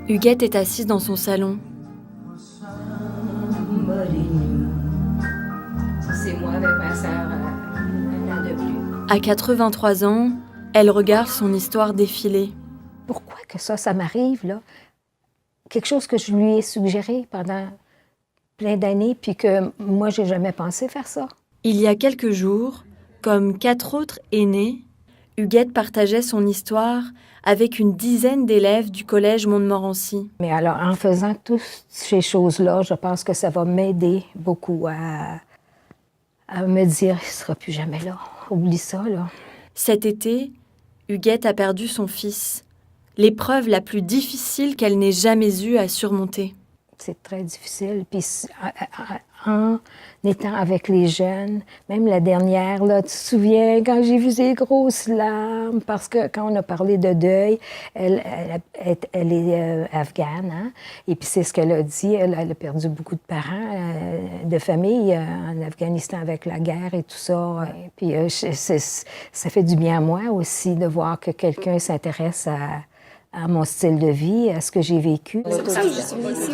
Huguette est assise dans son salon. C'est moi avec ma sœur, un an de plus. À 83 ans, elle regarde son histoire défiler. Pourquoi que ça m'arrive, là? Quelque chose que je lui ai suggéré pendant plein d'années, puis que moi, j'ai jamais pensé faire ça. Il y a quelques jours, comme 4 autres aînés, Huguette partageait son histoire avec une dizaine d'élèves du collège Montmorency. Mais alors, en faisant toutes ces choses-là, je pense que ça va m'aider beaucoup à me dire, il ne sera plus jamais là. Oublie ça, là. Cet été, Huguette a perdu son fils, l'épreuve la plus difficile qu'elle n'ait jamais eue à surmonter. C'est très difficile. Puis en étant avec les jeunes, même la dernière, là, tu te souviens, quand j'ai vu ces grosses larmes, parce que quand on a parlé de deuil, elle est afghane, hein? Et puis c'est ce qu'elle a dit, elle a perdu beaucoup de parents, de famille en Afghanistan avec la guerre et tout ça. Et puis ça fait du bien à moi aussi de voir que quelqu'un s'intéresse à mon style de vie, à ce que j'ai vécu. C'est pour ça que je suis venue ici.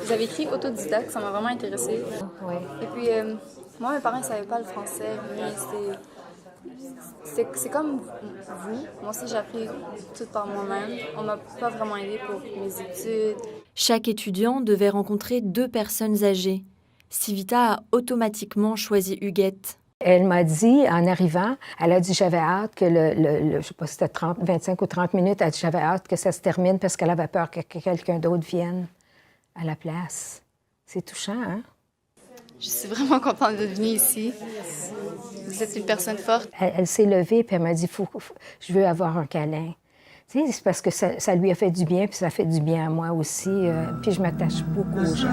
Vous avez écrit autodidacte, ça m'a vraiment intéressée. Oui. Et puis, moi, mes parents ne savaient pas le français, mais c'est comme vous. Moi aussi, j'ai appris tout par moi-même. On m'a pas vraiment aidé pour mes études. Chaque étudiant devait rencontrer 2 personnes âgées. Civita a automatiquement choisi Huguette. Elle m'a dit, en arrivant, elle a dit, j'avais hâte que je ne sais pas si c'était 25 ou 30 minutes, elle a dit, j'avais hâte que ça se termine parce qu'elle avait peur que quelqu'un d'autre vienne à la place. C'est touchant, hein? Je suis vraiment contente d'être venue ici. Vous êtes une personne forte. Elle s'est levée puis elle m'a dit, je veux avoir un câlin. Tu sais, c'est parce que ça lui a fait du bien puis ça fait du bien à moi aussi. Puis je m'attache beaucoup aux gens.